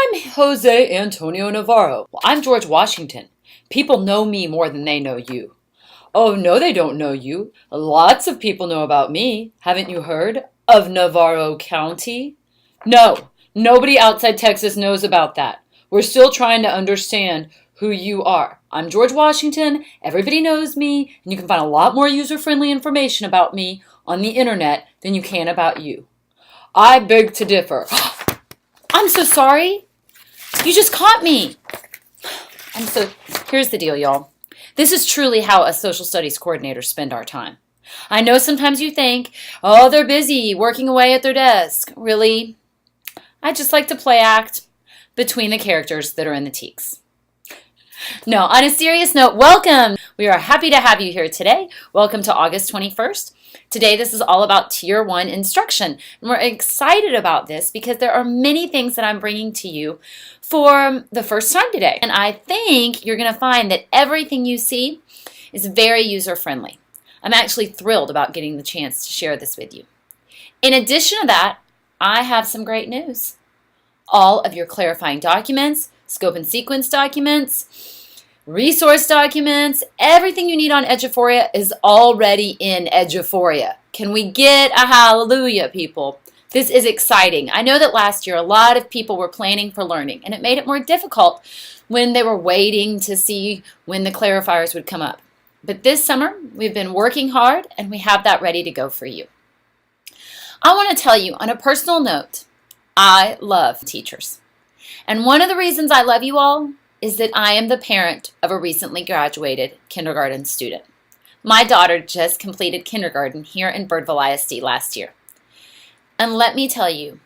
I'm Jose Antonio Navarro. Well, I'm George Washington. People know me more than they know you. Oh, no, they don't know you. Lots of people know about me. Haven't you heard of Navarro County? No, nobody outside Texas knows about that. We're still trying to understand who you are. I'm George Washington. Everybody knows me, and you can find a lot more user-friendly information about me on the internet than you can about you. I beg to differ. I'm so sorry. You just caught me. Here's the deal, y'all. This is truly how us social studies coordinators spend our time. I know sometimes you think, oh, they're busy working away at their desk. Really? I just like to play act between the characters that are in the teaks. No, on a serious note, welcome. We are happy to have you here today. Welcome to August 21st. Today, this is all about Tier 1 instruction. And we're excited about this because there are many things that I'm bringing to you for the first time today. And I think you're going to find that everything you see is very user-friendly. I'm actually thrilled about getting the chance to share this with you. In addition to that, I have some great news. All of your clarifying documents, scope and sequence documents, resource documents, everything you need on Eduphoria is already in Eduphoria. Can we get a hallelujah, people? This is exciting. I know that last year a lot of people were planning for learning, and it made it more difficult when they were waiting to see when the clarifiers would come up. But this summer, we've been working hard, and we have that ready to go for you. I want to tell you, on a personal note, I love teachers. And one of the reasons I love you all is that I am the parent of a recently graduated kindergarten student. My daughter just completed kindergarten here in Birdville ISD last year. And let me tell you,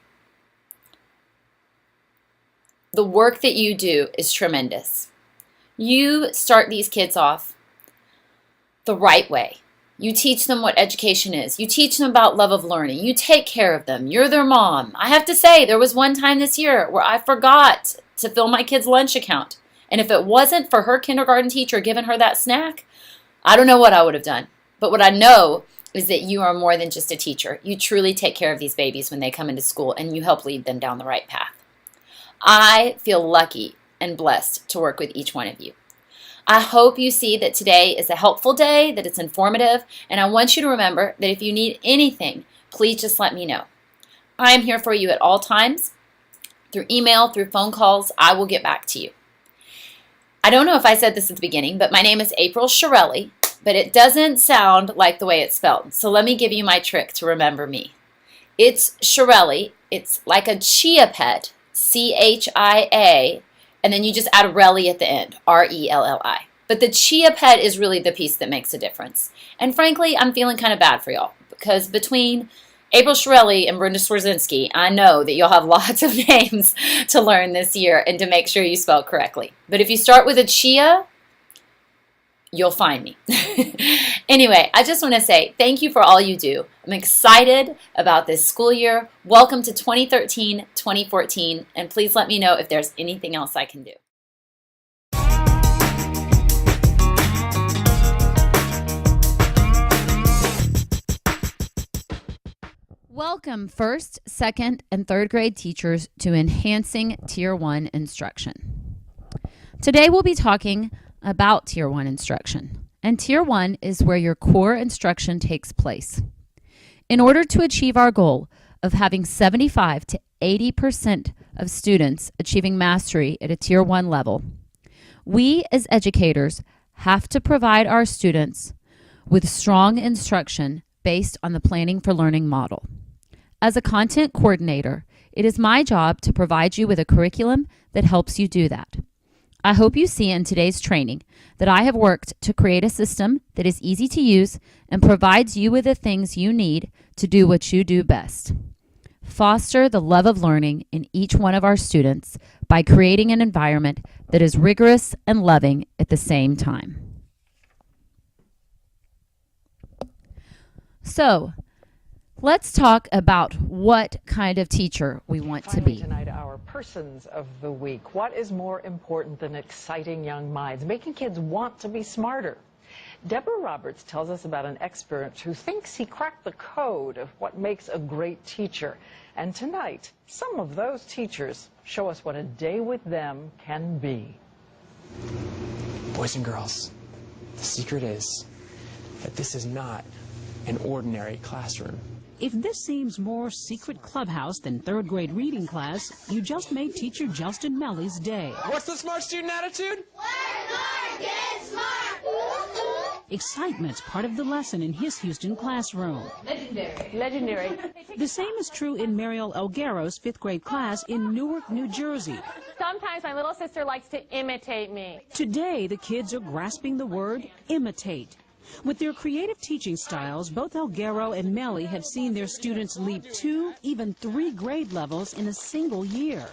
the work that you do is tremendous. You start these kids off the right way. You teach them what education is. You teach them about love of learning. You take care of them. You're their mom. I have to say, there was one time this year where I forgot to fill my kid's lunch account. And if it wasn't for her kindergarten teacher giving her that snack, I don't know what I would have done. But what I know is that you are more than just a teacher. You truly take care of these babies when they come into school, and you help lead them down the right path. I feel lucky and blessed to work with each one of you. I hope you see that today is a helpful day, that it's informative, and I want you to remember that if you need anything, please just let me know. I am here for you at all times. Through email, through phone calls, I will get back to you. I don't know if I said this at the beginning, but my name is April Shirelli, but it doesn't sound like the way it's spelled. So let me give you my trick to remember me. It's Shirelli. It's like a chia pet, C-H-I-A, and then you just add Relli at the end, R-E-L-L-I. But the chia pet is really the piece that makes a difference. And frankly, I'm feeling kind of bad for y'all because between April Shirelli and Brenda Swarzynski, I know that you'll have lots of names to learn this year and to make sure you spell correctly. But if you start with a chia, you'll find me. Anyway, I just want to say thank you for all you do. I'm excited about this school year. Welcome to 2013-2014, and please let me know if there's anything else I can do. Welcome first, second, and third grade teachers to Enhancing Tier 1 Instruction. Today we'll be talking about Tier 1 instruction, and Tier 1 is where your core instruction takes place. In order to achieve our goal of having 75 to 80% of students achieving mastery at a Tier 1 level, we as educators have to provide our students with strong instruction based on the Planning for Learning model. As a content coordinator, it is my job to provide you with a curriculum that helps you do that. I hope you see in today's training that I have worked to create a system that is easy to use and provides you with the things you need to do what you do best. Foster the love of learning in each one of our students by creating an environment that is rigorous and loving at the same time. So, let's talk about what kind of teacher we want to be. Tonight, our persons of the week. What is more important than exciting young minds, making kids want to be smarter? Deborah Roberts tells us about an expert who thinks he cracked the code of what makes a great teacher. And tonight, some of those teachers show us what a day with them can be. Boys and girls, the secret is that this is not an ordinary classroom. If this seems more secret clubhouse than third grade reading class, you just made teacher Justin Melly's day. What's the smart student attitude? Excitement's part of the lesson in his Houston classroom. Legendary. The same is true in Mariel Elguero's fifth grade class in Newark, New Jersey. Sometimes my little sister likes to imitate me. Today, the kids are grasping the word imitate. With their creative teaching styles, both Elguero and Melly have seen their students leap 2, even 3 grade levels in a single year.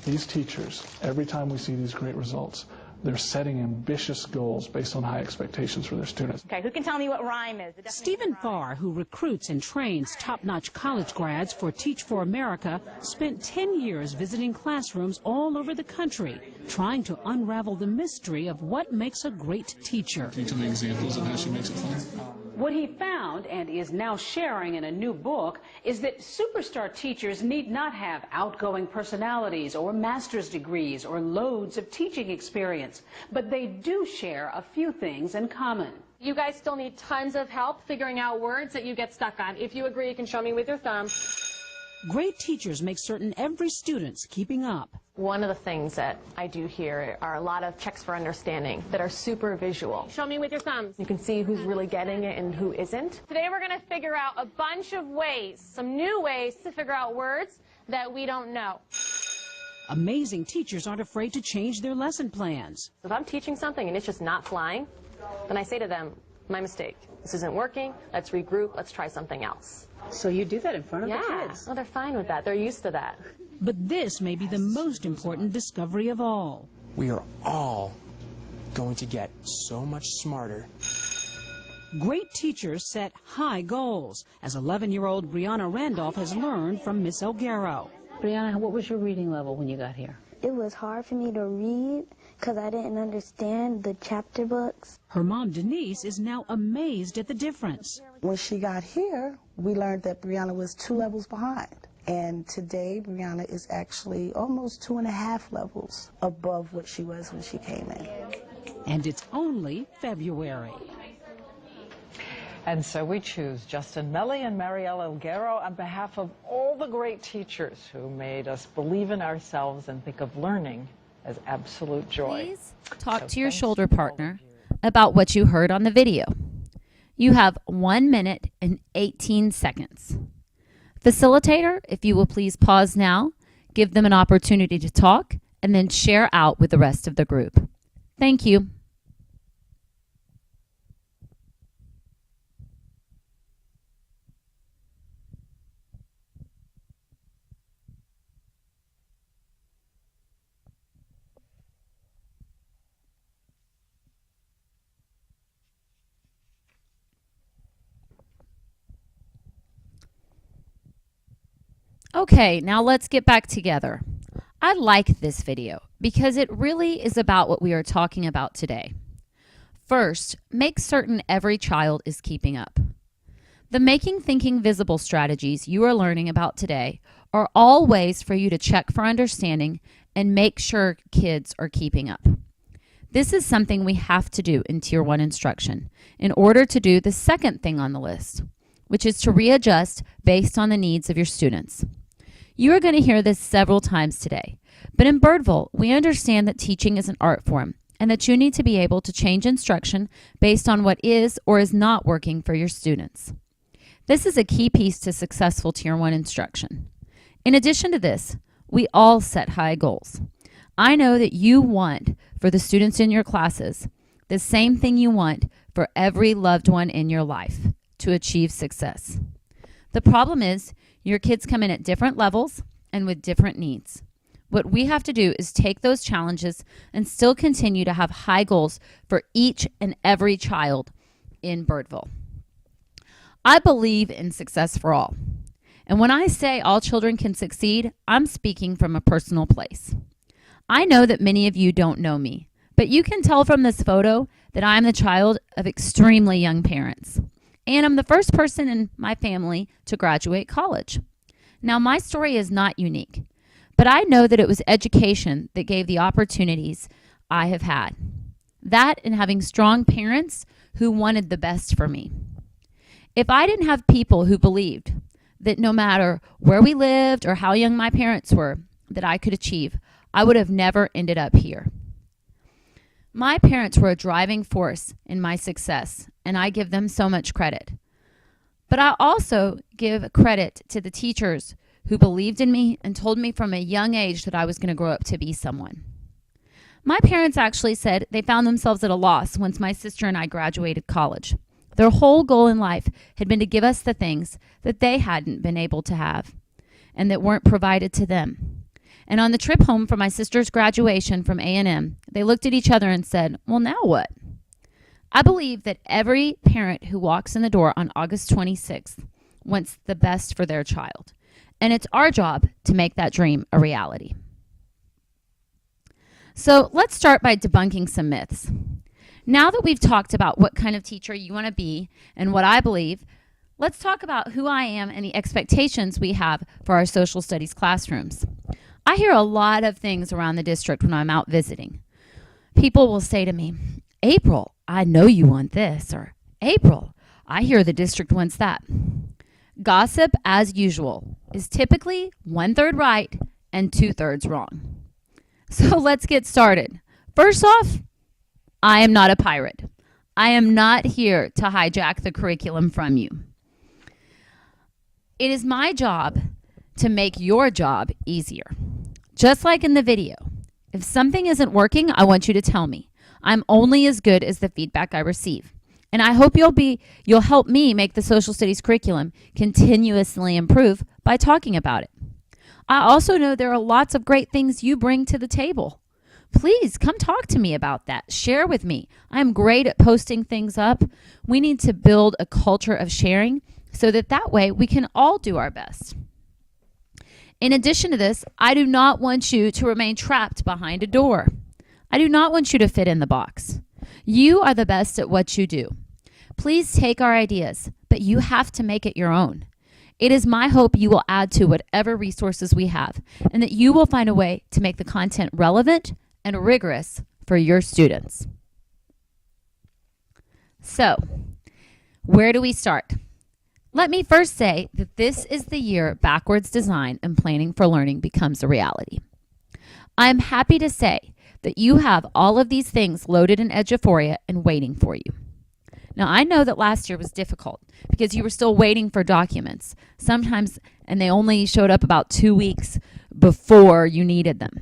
These teachers, every time we see these great results, they're setting ambitious goals based on high expectations for their students. Okay, who can tell me what rhyme is? Stephen Farr, who recruits and trains top-notch college grads for Teach for America, spent 10 years visiting classrooms all over the country, trying to unravel the mystery of what makes a great teacher. Can you tell me examples of how she makes it fun? What he found, and is now sharing in a new book, is that superstar teachers need not have outgoing personalities or master's degrees or loads of teaching experience, but they do share a few things in common. You guys still need tons of help figuring out words that you get stuck on. If you agree, you can show me with your thumb. Great teachers make certain every student's keeping up. One of the things that I do here are a lot of checks for understanding that are super visual. Show me with your thumbs. You can see who's really getting it and who isn't. Today we're going to figure out a bunch of ways, some new ways to figure out words that we don't know. Amazing teachers aren't afraid to change their lesson plans. If I'm teaching something and it's just not flying, then I say to them, my mistake. This isn't working. Let's regroup. Let's try something else. So you do that in front of the Yeah. kids? Well, they're fine with that. They're used to that. But this may be the most important discovery of all. We are all going to get so much smarter. Great teachers set high goals, as 11-year-old Brianna Randolph has learned from Miss Elguero. Brianna, what was your reading level when you got here? It was hard for me to read because I didn't understand the chapter books. Her mom, Denise, is now amazed at the difference. When she got here, we learned that Brianna was 2 levels behind. And today, Brianna is actually almost 2.5 levels above what she was when she came in. And it's only February. And so we choose Justin Melly and Mariel Elguero on behalf of all the great teachers who made us believe in ourselves and think of learning as absolute joy. Please talk So to your thanks shoulder to all partner of you. about what you heard on the video. You have 1 minute and 18 seconds. Facilitator, if you will please pause now, give them an opportunity to talk, and then share out with the rest of the group. Thank you. Okay, now let's get back together. I like this video because it really is about what we are talking about today. First, make certain every child is keeping up. The Making Thinking Visible strategies you are learning about today are all ways for you to check for understanding and make sure kids are keeping up. This is something we have to do in Tier 1 instruction in order to do the second thing on the list, which is to readjust based on the needs of your students. You are going to hear this several times today, but in Birdville, we understand that teaching is an art form and that you need to be able to change instruction based on what is or is not working for your students. This is a key piece to successful Tier 1 instruction. In addition to this, we all set high goals. I know that you want for the students in your classes the same thing you want for every loved one in your life, to achieve success. The problem is your kids come in at different levels and with different needs. What we have to do is take those challenges and still continue to have high goals for each and every child in Birdville. I believe in success for all. And when I say all children can succeed, I'm speaking from a personal place. I know that many of you don't know me, But you can tell from this photo that I'm the child of extremely young parents. And I'm the first person in my family to graduate college. Now, my story is not unique, but I know that it was education that gave the opportunities I have had. That and having strong parents who wanted the best for me. If I didn't have people who believed that no matter where we lived or how young my parents were, that I could achieve, I would have never ended up here. My parents were a driving force in my success, and I give them so much credit. But I also give credit to the teachers who believed in me and told me from a young age that I was going to grow up to be someone. My parents actually said they found themselves at a loss once my sister and I graduated college. Their whole goal in life had been to give us the things that they hadn't been able to have and that weren't provided to them. And on the trip home from my sister's graduation from A&M, they looked at each other and said, well, now what? I believe that every parent who walks in the door on August 26th wants the best for their child. And it's our job to make that dream a reality. So let's start by debunking some myths. Now that we've talked about what kind of teacher you want to be and what I believe, let's talk about who I am and the expectations we have for our social studies classrooms. I hear a lot of things around the district when I'm out visiting. People will say to me, April, I know you want this, or April, I hear the district wants that. Gossip, as usual, is typically 1/3 right and 2/3 wrong. So let's get started. First off, I am not a pirate. I am not here to hijack the curriculum from you. It is my job to make your job easier. Just like in the video, if something isn't working, I want you to tell me. I'm only as good as the feedback I receive. And I hope you'll help me make the social studies curriculum continuously improve by talking about it. I also know there are lots of great things you bring to the table. Please come talk to me about that. Share with me. I'm great at posting things up. We need to build a culture of sharing so that way we can all do our best. In addition to this, I do not want you to remain trapped behind a door. I do not want you to fit in the box. You are the best at what you do. Please take our ideas, but you have to make it your own. It is my hope you will add to whatever resources we have and that you will find a way to make the content relevant and rigorous for your students. So, where do we start? Let me first say that this is the year backwards design and planning for learning becomes a reality. I am happy to say that you have all of these things loaded in Eduphoria and waiting for you. Now, I know that last year was difficult because you were still waiting for documents, sometimes, and they only showed up about 2 weeks before you needed them.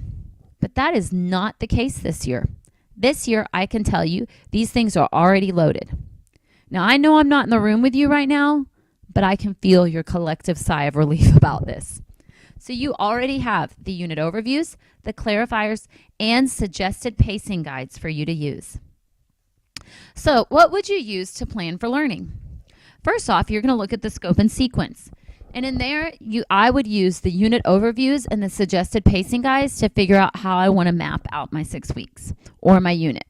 But that is not the case this year. This year, I can tell you, these things are already loaded. Now, I know I'm not in the room with you right now, but I can feel your collective sigh of relief about this. So you already have the unit overviews, the clarifiers, and suggested pacing guides for you to use. So what would you use to plan for learning? First off, you're going to look at the scope and sequence. And in there, I would use the unit overviews and the suggested pacing guides to figure out how I want to map out my 6 weeks or my unit.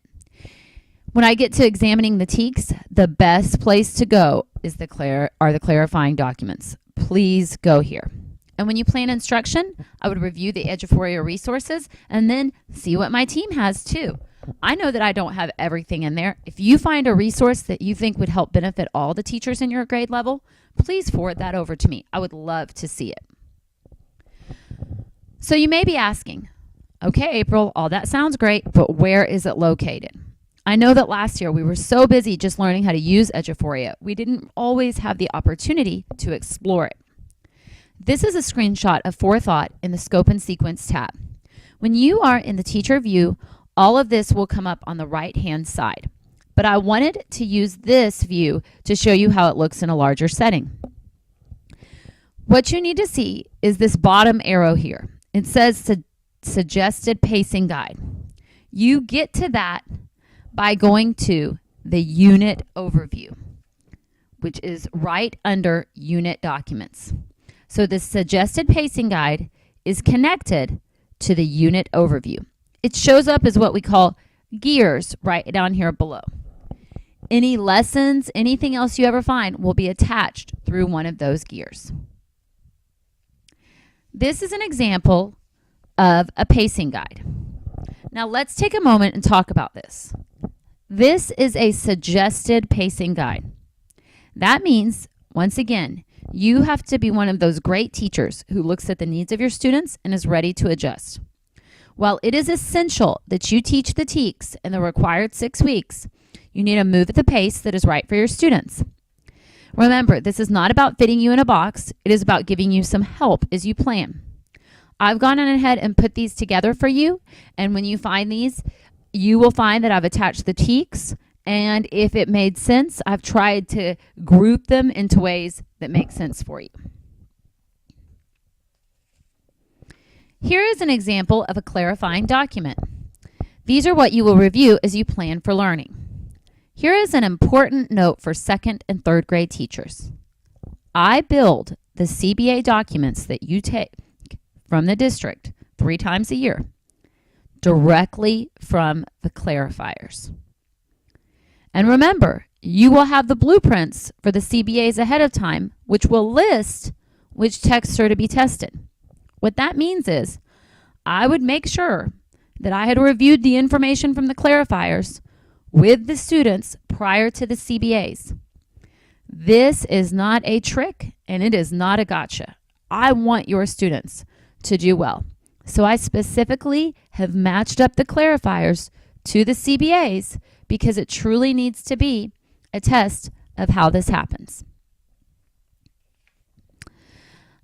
When I get to examining the TEKS, the best place to go is the clarifying documents. Please go here. And when you plan instruction, I would review the Eduphoria resources and then see what my team has too. I know that I don't have everything in there. If you find a resource that you think would help benefit all the teachers in your grade level, please forward that over to me. I would love to see it. So you may be asking, okay, April, all that sounds great, but where is it located? I know that last year we were so busy just learning how to use Eduphoria, we didn't always have the opportunity to explore it. This is a screenshot of Forethought in the Scope and Sequence tab. When you are in the teacher view, all of this will come up on the right-hand side. But I wanted to use this view to show you how it looks in a larger setting. What you need to see is this bottom arrow here. It says Suggested Pacing Guide. You get to that by going to the Unit Overview, which is right under Unit Documents. So the Suggested Pacing Guide is connected to the Unit Overview. It shows up as what we call gears right down here below. Any lessons, anything else you ever find will be attached through one of those gears. This is an example of a pacing guide. Now let's take a moment and talk about this. This is a suggested pacing guide. That means, once again, you have to be one of those great teachers who looks at the needs of your students and is ready to adjust. While it is essential that you teach the TEKS in the required 6 weeks, you need to move at the pace that is right for your students. Remember, this is not about fitting you in a box. It is about giving you some help as you plan. I've gone on ahead and put these together for you, and when you find these, you will find that I've attached the TEKS, and if it made sense, I've tried to group them into ways that make sense for you. Here is an example of a clarifying document. These are what you will review as you plan for learning. Here is an important note for 2nd and 3rd grade teachers. I build the CBA documents that you take from the district 3 times a year directly from the clarifiers. And remember, you will have the blueprints for the CBAs ahead of time, which will list which texts are to be tested. What that means is I would make sure that I had reviewed the information from the clarifiers with the students prior to the CBAs. This is not a trick and it is not a gotcha. I want your students to do well. So I specifically have matched up the clarifiers to the CBAs because it truly needs to be a test of how this happens.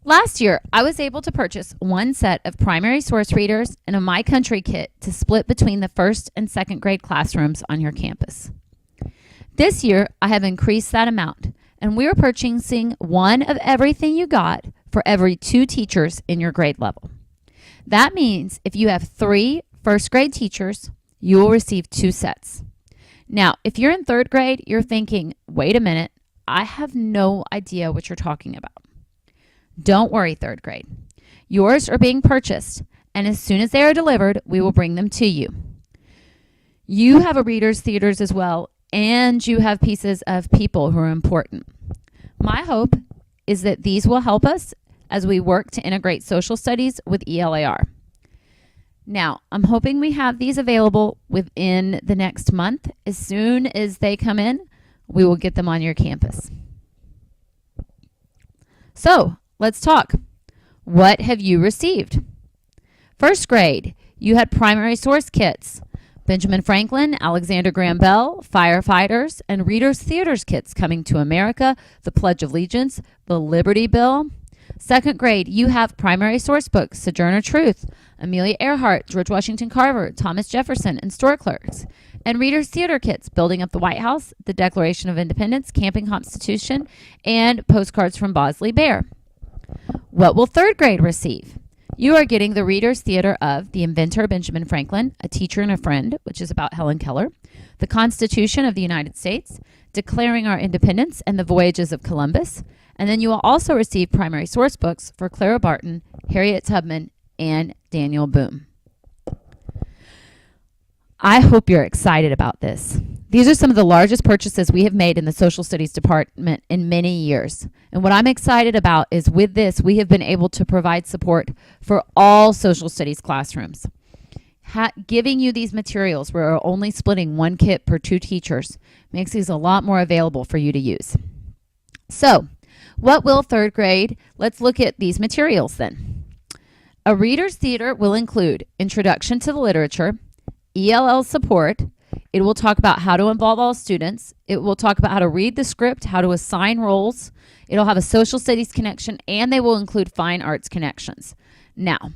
Last year, I was able to purchase 1 set of primary source readers and a My Country kit to split between the 1st and 2nd grade classrooms on your campus. This year, I have increased that amount, and we are purchasing 1 of everything you got for every 2 teachers in your grade level. That means if you have 3 1st grade teachers, you will receive 2 sets. Now, if you're in 3rd grade, you're thinking, wait a minute, I have no idea what you're talking about. Don't worry, 3rd grade. Yours are being purchased, and as soon as they are delivered, we will bring them to you. You have a reader's theaters as well, and you have pieces of people who are important. My hope is that these will help us as we work to integrate social studies with ELAR. Now, I'm hoping we have these available within the next month. As soon as they come in, we will get them on your campus. So, let's talk. What have you received? 1st grade, you had primary source kits. Benjamin Franklin, Alexander Graham Bell, Firefighters, and Reader's Theaters kits Coming to America, The Pledge of Allegiance, The Liberty Bell. 2nd grade, you have primary source books, Sojourner Truth, Amelia Earhart, George Washington Carver, Thomas Jefferson, and Store Clerks. And Reader's Theater kits, Building Up the White House, The Declaration of Independence, Camping Constitution, and Postcards from Bosley Bear. What will 3rd grade receive? You are getting the Reader's Theater of The Inventor Benjamin Franklin, A Teacher and a Friend, which is about Helen Keller, The Constitution of the United States, Declaring Our Independence and the Voyages of Columbus, and then you will also receive primary source books for Clara Barton, Harriet Tubman, and Daniel Boone. I hope you're excited about this. These are some of the largest purchases we have made in the Social Studies Department in many years. And what I'm excited about is with this, we have been able to provide support for all Social Studies classrooms. Giving you these materials, we're only splitting 1 kit per 2 teachers, makes these a lot more available for you to use. So, what will 3rd grade? Let's look at these materials then. A Reader's Theater will include Introduction to the Literature, ELL support. It will talk about how to involve all students. It will talk about how to read the script, how to assign roles. It'll have a social studies connection, and they will include fine arts connections. Now,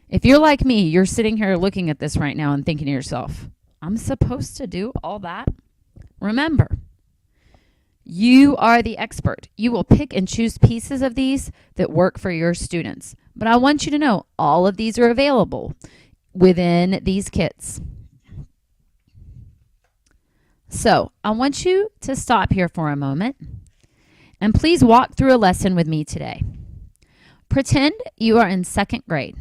if you're like me, you're sitting here looking at this right now and thinking to yourself, I'm supposed to do all that? Remember, you are the expert. You will pick and choose pieces of these that work for your students. But I want you to know all of these are available within these kits. So I want you to stop here for a moment and please walk through a lesson with me today. Pretend you are in 2nd grade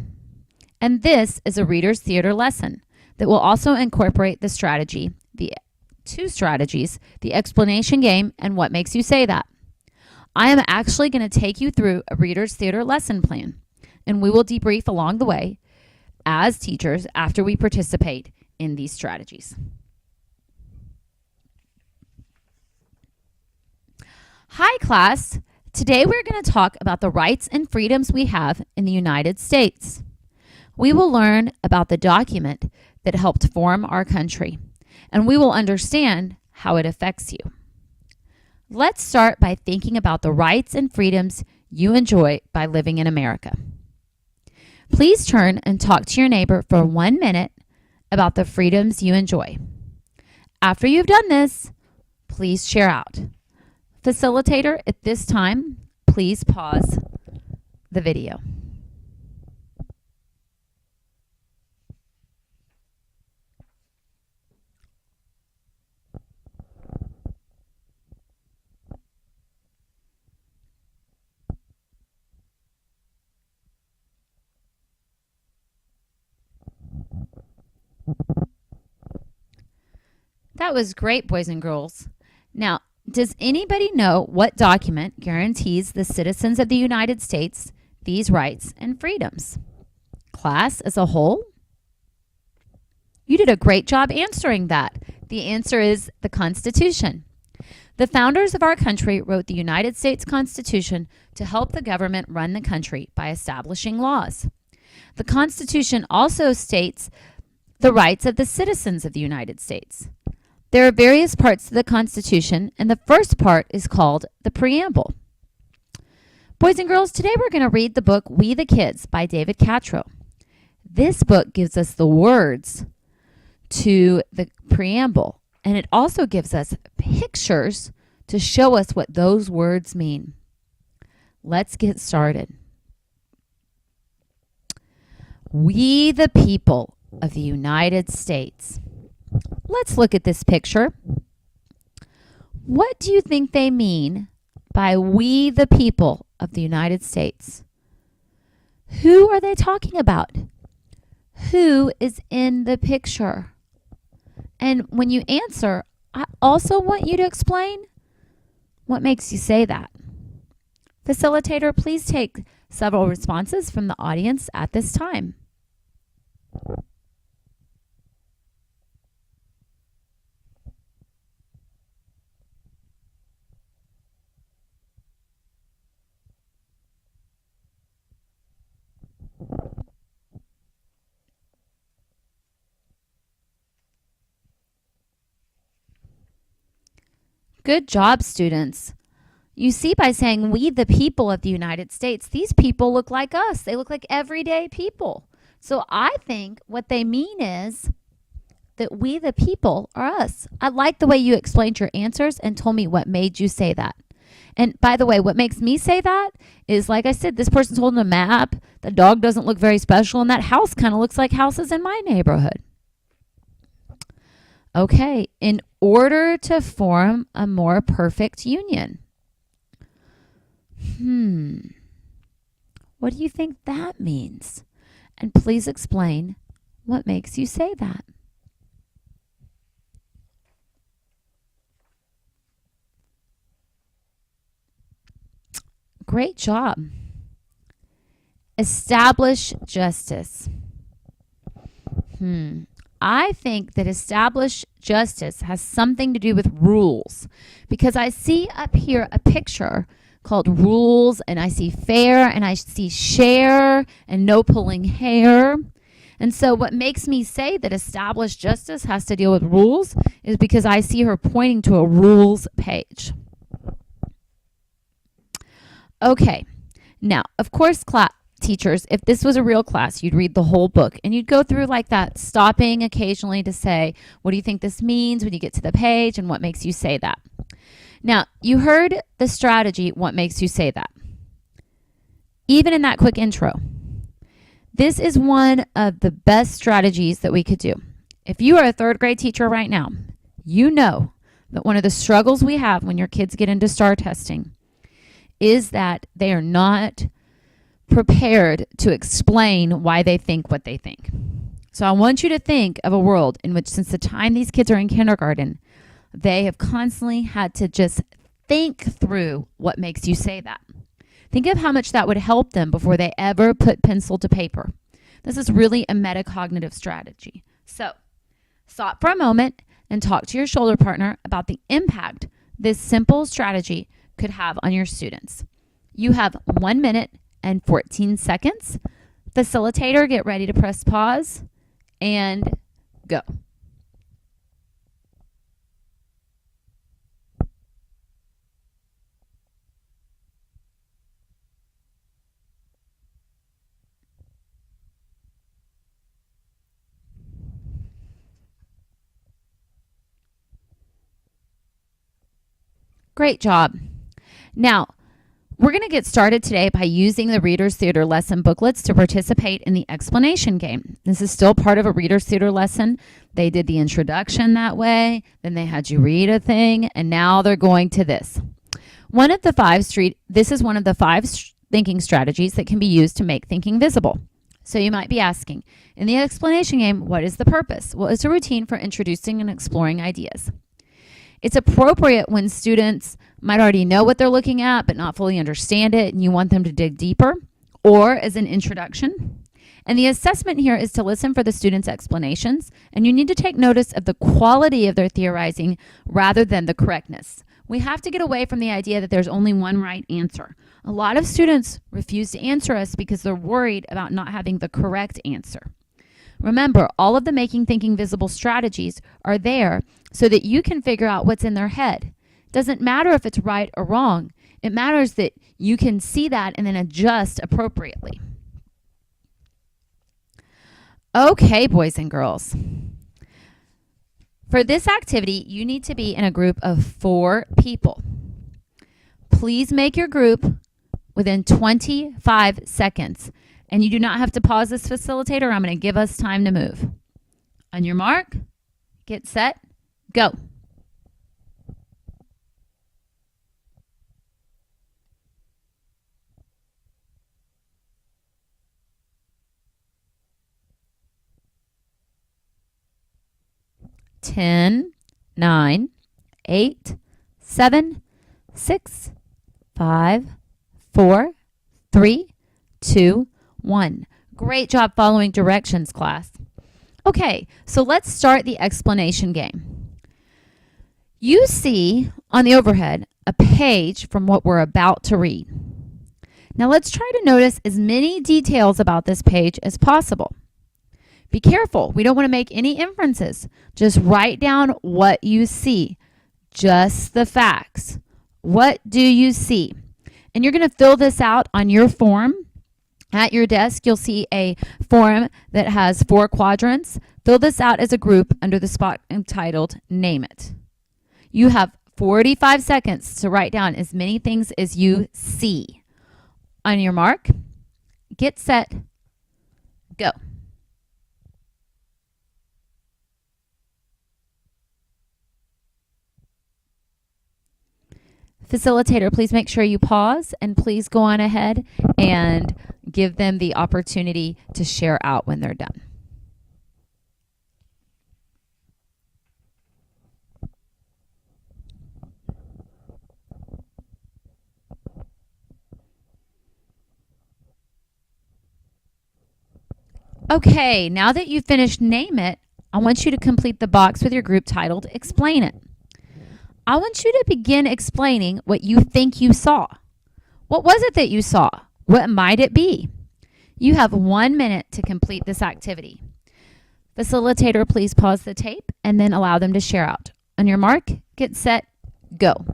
and this is a Reader's Theater lesson that will also incorporate the two strategies, the explanation game and what makes you say that. I am actually going to take you through a Reader's Theater lesson plan, and we will debrief along the way as teachers after we participate in these strategies. Hi, class. Today we're going to talk about the rights and freedoms we have in the United States. We will learn about the document that helped form our country, and we will understand how it affects you. Let's start by thinking about the rights and freedoms you enjoy by living in America. Please turn and talk to your neighbor for 1 minute about the freedoms you enjoy. After you've done this, please share out. Facilitator, at this time, please pause the video. That was great, boys and girls. Now, does anybody know what document guarantees the citizens of the United States these rights and freedoms? Class as a whole? You did a great job answering that. The answer is the Constitution. The founders of our country wrote the United States Constitution to help the government run the country by establishing laws. The Constitution also states the rights of the citizens of the United States. There are various parts to the Constitution, and the first part is called the Preamble. Boys and girls, today we're going to read the book We the Kids by David Catrow. This book gives us the words to the preamble, and it also gives us pictures to show us what those words mean. Let's get started. We the people of the United States. Let's look at this picture. What do you think they mean by we the people of the United States? Who are they talking about? Who is in the picture? And when you answer, I also want you to explain what makes you say that. Facilitator, please take several responses from the audience at this time. Good job, students. You see, by saying we the people of the United States, these people look like us. They look like everyday people. So I think what they mean is that we the people are us. I like the way you explained your answers and told me what made you say that. And by the way, what makes me say that is, like I said, this person's holding a map. The dog doesn't look very special, and that house kind of looks like houses in my neighborhood. Okay, in order to form a more perfect union. What do you think that means? And please explain what makes you say that. Great job. Establish justice. I think that establish justice has something to do with rules, because I see up here a picture called rules, and I see fair, and I see share, and no pulling hair. And so what makes me say that establish justice has to deal with rules is because I see her pointing to a rules page. Okay, now, of course, teachers, if this was a real class, you'd read the whole book and you'd go through like that, stopping occasionally to say, what do you think this means when you get to the page and what makes you say that? Now, you heard the strategy, what makes you say that? Even in that quick intro, this is one of the best strategies that we could do. If you are a third grade teacher right now, you know that one of the struggles we have when your kids get into STAR testing is that they are not prepared to explain why they think what they think. So I want you to think of a world in which, since the time these kids are in kindergarten, they have constantly had to just think through what makes you say that. Think of how much that would help them before they ever put pencil to paper. This is really a metacognitive strategy. So stop for a moment and talk to your shoulder partner about the impact this simple strategy could have on your students. You have 1 minute and 14 seconds. Facilitator, get ready to press pause and go. Great job. Now, we're going to get started today by using the Reader's Theater lesson booklets to participate in the explanation game. This is still part of a Reader's Theater lesson. They did the introduction that way, then they had you read a thing, and now they're going to this. This is one of the five thinking strategies that can be used to make thinking visible. So you might be asking, in the explanation game, what is the purpose? Well, it's a routine for introducing and exploring ideas. It's appropriate when students might already know what they're looking at but not fully understand it and you want them to dig deeper, or as an introduction. And the assessment here is to listen for the students' explanations, and you need to take notice of the quality of their theorizing rather than the correctness. We have to get away from the idea that there's only one right answer. A lot of students refuse to answer us because they're worried about not having the correct answer. Remember, all of the Making Thinking Visible strategies are there so that you can figure out what's in their head. It doesn't matter if it's right or wrong. It matters that you can see that and then adjust appropriately. Okay, boys and girls. For this activity, you need to be in a group of 4 people. Please make your group within 25 seconds. And you do not have to pause this facilitator. I'm going to give us time to move. On your mark, get set, go. Ten, 9, 8, 7, 6, 5, 4, 3, 2, 1. Great job following directions, class. Okay, so let's start the explanation game. You see on the overhead a page from what we're about to read. Now let's try to notice as many details about this page as possible. Be careful, we don't want to make any inferences. Just write down what you see, just the facts. What do you see? And you're going to fill this out on your form. At your desk, you'll see a form that has 4 quadrants. Fill this out as a group under the spot entitled Name It. You have 45 seconds to write down as many things as you see. On your mark, get set, go. Facilitator, please make sure you pause and please go on ahead and give them the opportunity to share out when they're done. Okay, now that you've finished Name It, I want you to complete the box with your group titled Explain It. I want you to begin explaining what you think you saw. What was it that you saw? What might it be? You have 1 minute to complete this activity. Facilitator, please pause the tape and then allow them to share out. On your mark, get set, go.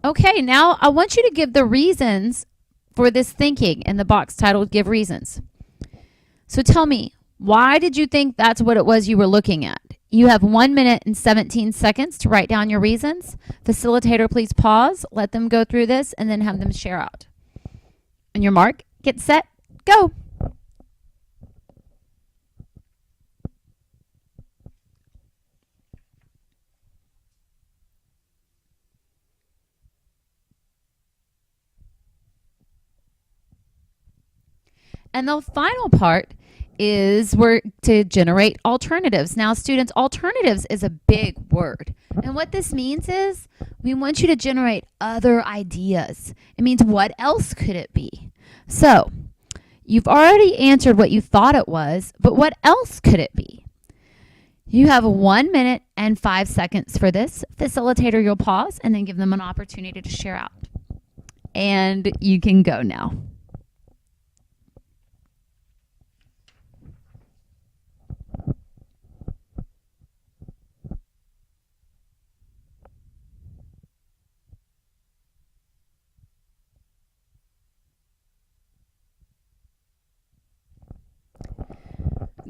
Okay, now I want you to give the reasons for this thinking in the box titled Give Reasons. So tell me, why did you think that's what it was you were looking at? You have 1 minute and 17 seconds to write down your reasons. Facilitator, please pause, let them go through this, and then have them share out. On your mark, get set, go. And the final part is we're to generate alternatives. Now, students, alternatives is a big word. And what this means is we want you to generate other ideas. It means what else could it be? So you've already answered what you thought it was, but what else could it be? You have 1 minute and 5 seconds for this. Facilitator, you'll pause and then give them an opportunity to share out. And you can go now.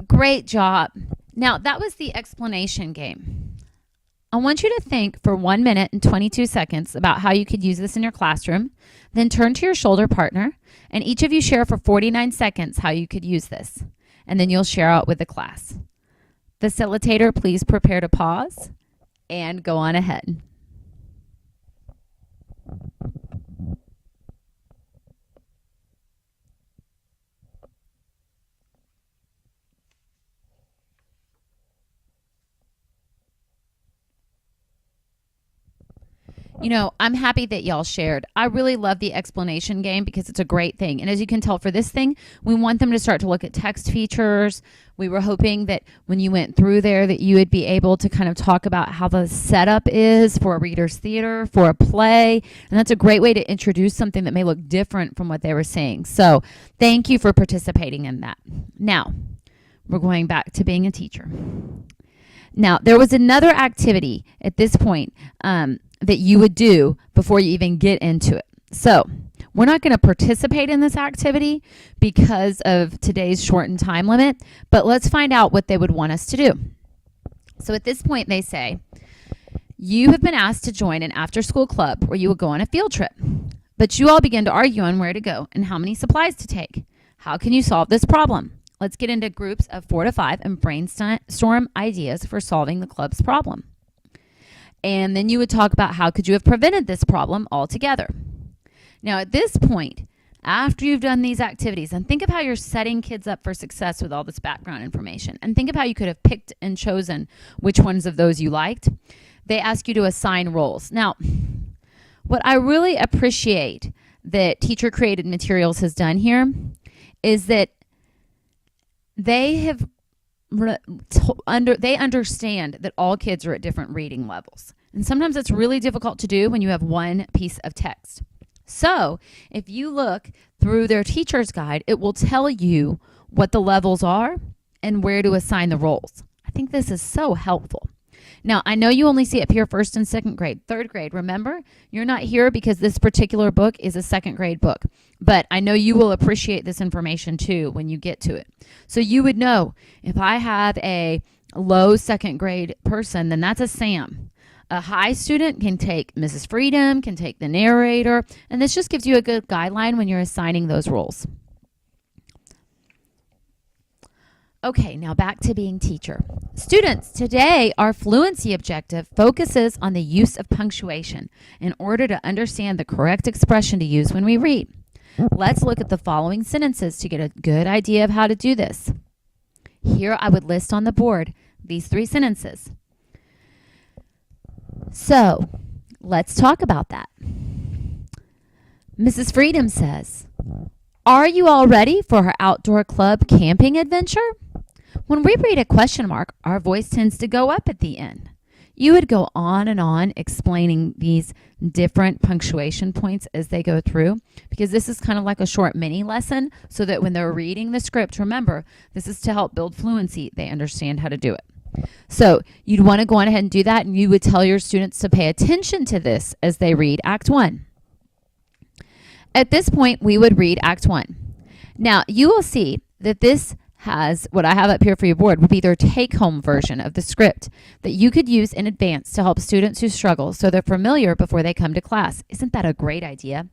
Great job. Now, that was the explanation game. I want you to think for 1 minute and 22 seconds about how you could use this in your classroom. Then turn to your shoulder partner, and each of you share for 49 seconds how you could use this. And then you'll share out with the class. Facilitator, please prepare to pause and go on ahead. You know, I'm happy that y'all shared. I really love the explanation game because it's a great thing. And as you can tell for this thing, we want them to start to look at text features. We were hoping that when you went through there that you would be able to kind of talk about how the setup is for a reader's theater, for a play. And that's a great way to introduce something that may look different from what they were saying. So thank you for participating in that. Now, we're going back to being a teacher. Now, there was another activity at this point that you would do before you even get into it. So we're not going to participate in this activity because of today's shortened time limit, but let's find out what they would want us to do. So at this point, they say, you have been asked to join an after-school club where you will go on a field trip, but you all begin to argue on where to go and how many supplies to take. How can you solve this problem? Let's get into groups of 4 to 5 and brainstorm ideas for solving the club's problem. And then you would talk about how could you have prevented this problem altogether. Now at this point, after you've done these activities, and think of how you're setting kids up for success with all this background information, and think of how you could have picked and chosen which ones of those you liked, they ask you to assign roles. Now, what I really appreciate that Teacher Created Materials has done here is that they understand that all kids are at different reading levels. And sometimes it's really difficult to do when you have one piece of text. So if you look through their teacher's guide, it will tell you what the levels are and where to assign the roles. I think this is so helpful. Now, I know you only see it up here first and second grade. Third grade, remember, you're not here because this particular book is a second grade book. But I know you will appreciate this information too when you get to it. So you would know if I have a low second grade person, then that's a Sam. A high student can take Mrs. Freedom, can take the narrator, and this just gives you a good guideline when you're assigning those roles. Okay, now back to being teacher. Students, today our fluency objective focuses on the use of punctuation in order to understand the correct expression to use when we read. Let's look at the following sentences to get a good idea of how to do this. Here I would list on the board these 3 sentences. So, let's talk about that. Mrs. Freedom says, "Are you all ready for our outdoor club camping adventure?" When we read a question mark, our voice tends to go up at the end. You would go on and on explaining these different punctuation points as they go through, because this is kind of like a short mini lesson so that when they're reading the script, remember, this is to help build fluency. They understand how to do it. So you'd want to go on ahead and do that, and you would tell your students to pay attention to this as they read Act 1. At this point, we would read Act 1. Now, you will see that this has, what I have up here for your board, would be their take-home version of the script that you could use in advance to help students who struggle so they're familiar before they come to class. Isn't that a great idea?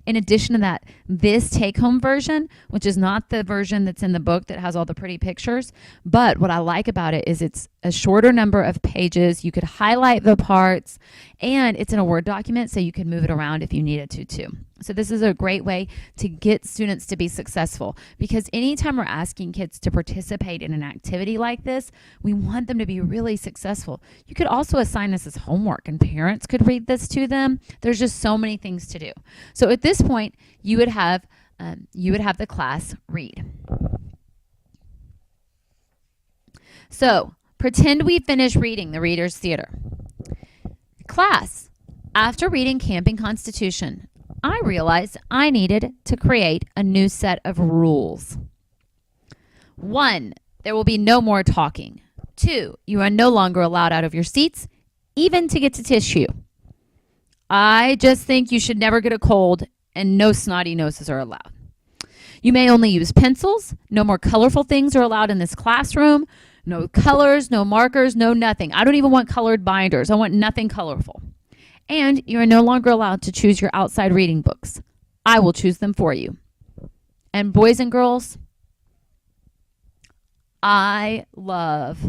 In addition to that, this take-home version, which is not the version that's in the book that has all the pretty pictures, but what I like about it is it's a shorter number of pages. You could highlight the parts, and it's in a Word document, so you can move it around if you needed to too. So this is a great way to get students to be successful, because anytime we're asking kids to participate in an activity like this, we want them to be really successful. You could also assign this as homework, and parents could read this to them. There's just so many things to do. So at this point, you would have the class read. So pretend we finish reading the Reader's Theater. Class, after reading Camping Constitution, I realized I needed to create a new set of rules. 1, there will be no more talking. 2, you are no longer allowed out of your seats, even to get to tissue. I just think you should never get a cold, and no snotty noses are allowed. You may only use pencils. No more colorful things are allowed in this classroom. No colors, no markers, no nothing. I don't even want colored binders. I want nothing colorful. And you are no longer allowed to choose your outside reading books. I will choose them for you. And boys and girls, I love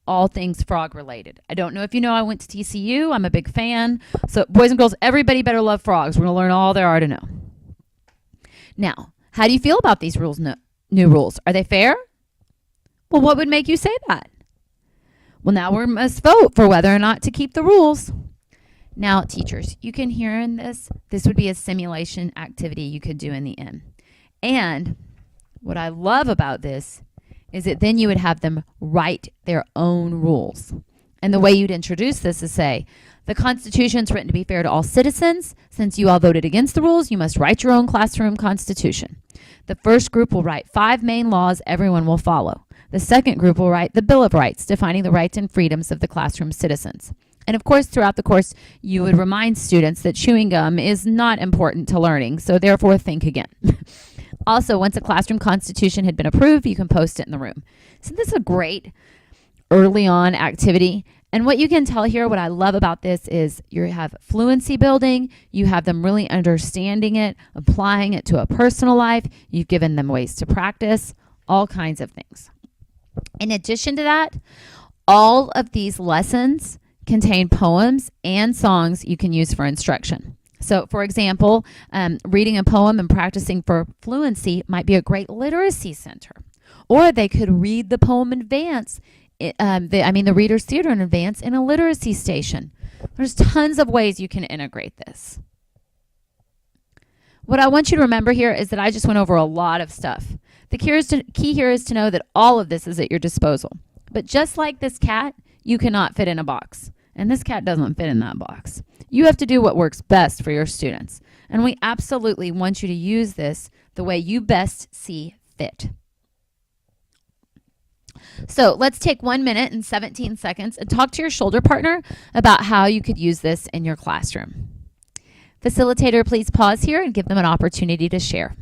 all things frog related. I don't know if you know, I went to TCU. I'm a big fan. So boys and girls, everybody better love frogs. We're going to learn all there are to know. Now, how do you feel about these rules? New rules? Are they fair? Well, what would make you say that? Well, now we must vote for whether or not to keep the rules. Now, teachers, you can hear in this would be a simulation activity you could do in the end. And what I love about this is that then you would have them write their own rules. And the way you'd introduce this is say, the Constitution is written to be fair to all citizens. Since you all voted against the rules, you must write your own classroom constitution. The first group will write 5 main laws everyone will follow. The second group will write the Bill of Rights, defining the rights and freedoms of the classroom citizens. And of course, throughout the course, you would remind students that chewing gum is not important to learning, so therefore think again. Also, once a classroom constitution had been approved, you can post it in the room. So this is a great early on activity. And what you can tell here, what I love about this is you have fluency building, you have them really understanding it, applying it to a personal life, you've given them ways to practice, all kinds of things. In addition to that, all of these lessons contain poems and songs you can use for instruction. So, for example, reading a poem and practicing for fluency might be a great literacy center. Or they could read the poem in advance, the Reader's Theater in advance in a literacy station. There's tons of ways you can integrate this. What I want you to remember here is that I just went over a lot of stuff. The key here is to know that all of this is at your disposal. But just like this cat, you cannot fit in a box. And this cat doesn't fit in that box. You have to do what works best for your students. And we absolutely want you to use this the way you best see fit. So let's take 1 minute and 17 seconds and talk to your shoulder partner about how you could use this in your classroom. Facilitator, please pause here and give them an opportunity to share.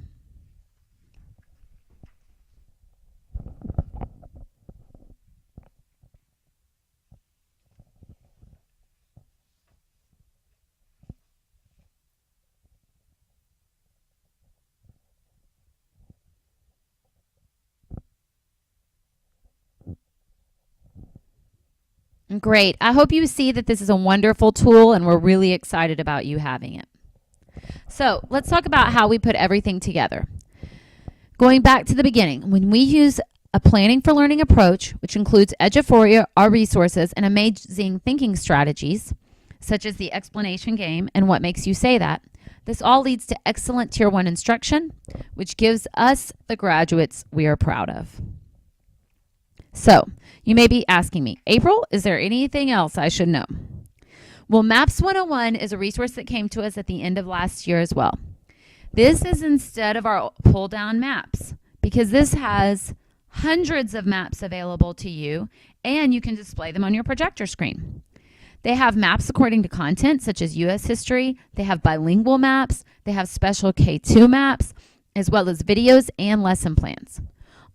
Great. I hope you see that this is a wonderful tool and we're really excited about you having it. So let's talk about how we put everything together. Going back to the beginning, when we use a planning for learning approach, which includes Eduphoria, our resources, and amazing thinking strategies, such as the explanation game and what makes you say that, this all leads to excellent Tier 1 instruction, which gives us the graduates we are proud of. So, you may be asking me, April, is there anything else I should know? Well, Maps 101 is a resource that came to us at the end of last year as well. This is instead of our pull-down maps, because this has hundreds of maps available to you, and you can display them on your projector screen. They have maps according to content, such as U.S. history. They have bilingual maps. They have special K2 maps, as well as videos and lesson plans.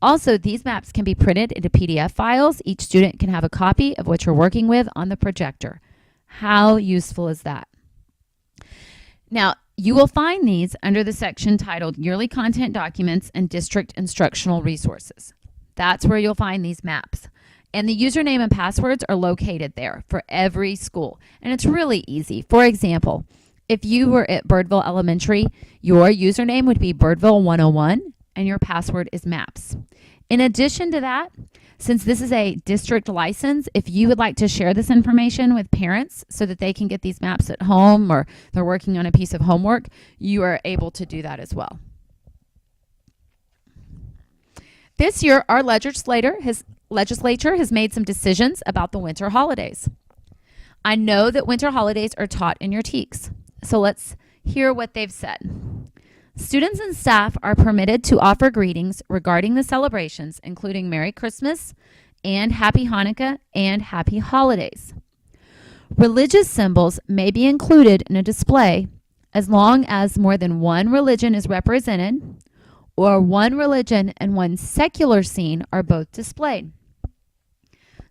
Also, these maps can be printed into PDF files. Each student can have a copy of what you're working with on the projector. How useful is that? Now, you will find these under the section titled Yearly Content Documents and District Instructional Resources. That's where you'll find these maps. And the username and passwords are located there for every school. And it's really easy. For example, if you were at Birdville Elementary, your username would be Birdville101 and your password is MAPS. In addition to that, since this is a district license, if you would like to share this information with parents so that they can get these maps at home or they're working on a piece of homework, you are able to do that as well. This year, our legislature has made some decisions about the winter holidays. I know that winter holidays are taught in your TEKS, so let's hear what they've said. Students and staff are permitted to offer greetings regarding the celebrations, including Merry Christmas and Happy Hanukkah and Happy Holidays. Religious symbols may be included in a display as long as more than one religion is represented or one religion and one secular scene are both displayed.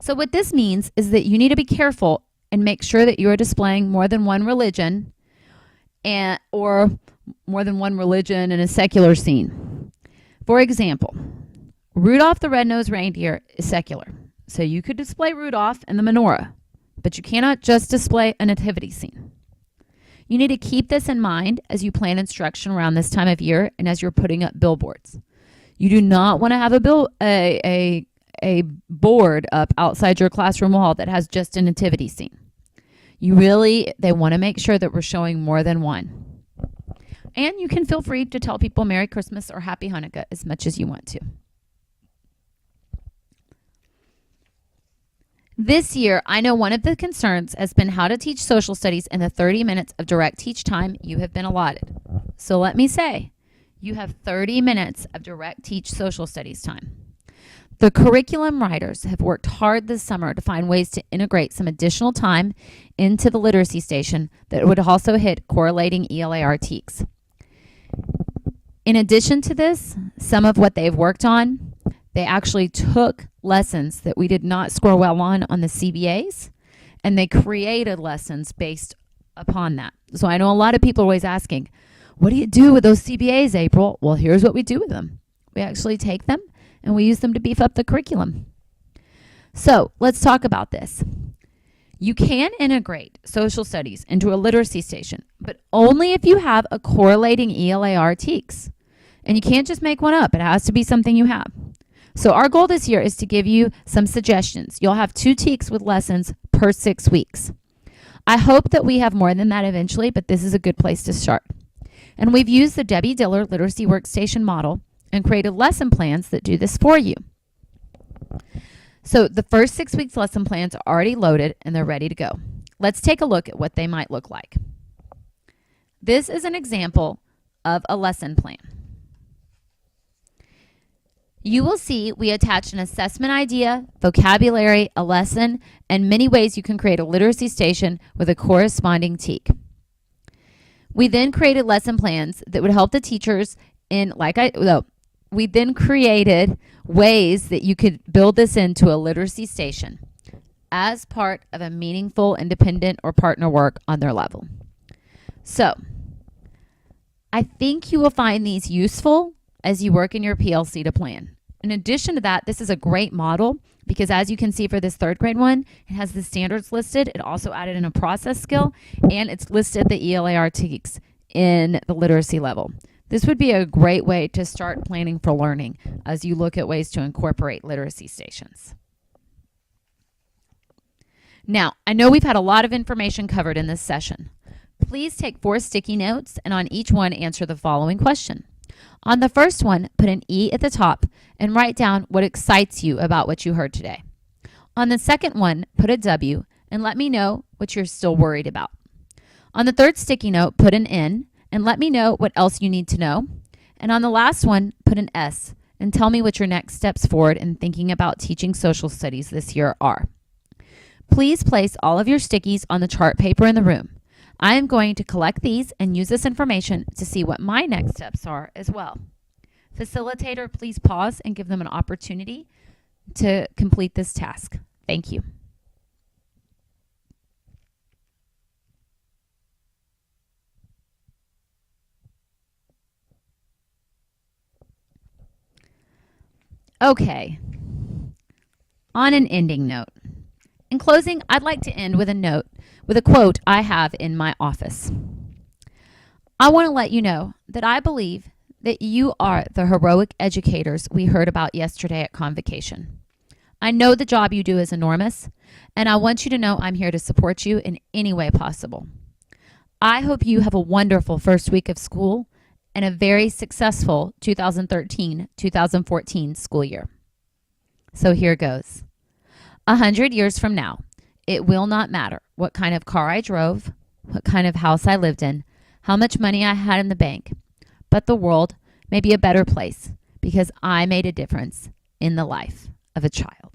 So what this means is that you need to be careful and make sure that you are displaying more than one religion or more than one religion in a secular scene. For example, Rudolph the Red-Nosed Reindeer is secular. So you could display Rudolph and the menorah, but you cannot just display a nativity scene. You need to keep this in mind as you plan instruction around this time of year and as you're putting up billboards. You do not want to have a board up outside your classroom wall that has just a nativity scene. They want to make sure that we're showing more than one. And you can feel free to tell people Merry Christmas or Happy Hanukkah as much as you want to. This year, I know one of the concerns has been how to teach social studies in the 30 minutes of direct teach time you have been allotted. So let me say, you have 30 minutes of direct teach social studies time. The curriculum writers have worked hard this summer to find ways to integrate some additional time into the literacy station that would also hit correlating ELAR TEKS. In addition to this, some of what they've worked on, they actually took lessons that we did not score well on the CBAs, and they created lessons based upon that. So I know a lot of people are always asking, what do you do with those CBAs, April? Well, here's what we do with them. We actually take them and we use them to beef up the curriculum. So let's talk about this. You can integrate social studies into a literacy station, but only if you have a correlating ELAR TEKS. And you can't just make one up. It has to be something you have. So our goal this year is to give you some suggestions. You'll have 2 TEKS with lessons per 6 weeks. I hope that we have more than that eventually, but this is a good place to start. And we've used the Debbie Diller Literacy Workstation model and created lesson plans that do this for you. So the first 6 weeks lesson plans are already loaded and they're ready to go. Let's take a look at what they might look like. This is an example of a lesson plan. You will see we attach an assessment idea, vocabulary, a lesson, and many ways you can create a literacy station with a corresponding TEK. We then created lesson plans that would help the teachers we then created ways that you could build this into a literacy station as part of a meaningful, independent, or partner work on their level. So, I think you will find these useful as you work in your PLC to plan. In addition to that, this is a great model because as you can see for this 3rd grade one, it has the standards listed. It also added in a process skill, and it's listed the ELAR TEKS in the literacy level. This would be a great way to start planning for learning as you look at ways to incorporate literacy stations. Now, I know we've had a lot of information covered in this session. Please take 4 sticky notes and on each one answer the following question. On the first one, put an E at the top and write down what excites you about what you heard today. On the second one, put a W and let me know what you're still worried about. On the third sticky note, put an N and let me know what else you need to know. And on the last one, put an S and tell me what your next steps forward in thinking about teaching social studies this year are. Please place all of your stickies on the chart paper in the room. I am going to collect these and use this information to see what my next steps are as well. Facilitator, please pause and give them an opportunity to complete this task. Thank you. Okay, on an ending note. In closing, I'd like to end with a quote I have in my office. I want to let you know that I believe that you are the heroic educators we heard about yesterday at Convocation. I know the job you do is enormous, and I want you to know I'm here to support you in any way possible. I hope you have a wonderful first week of school and a very successful 2013-2014 school year. So here goes. 100 years from now, it will not matter what kind of car I drove, what kind of house I lived in, how much money I had in the bank, but the world may be a better place because I made a difference in the life of a child.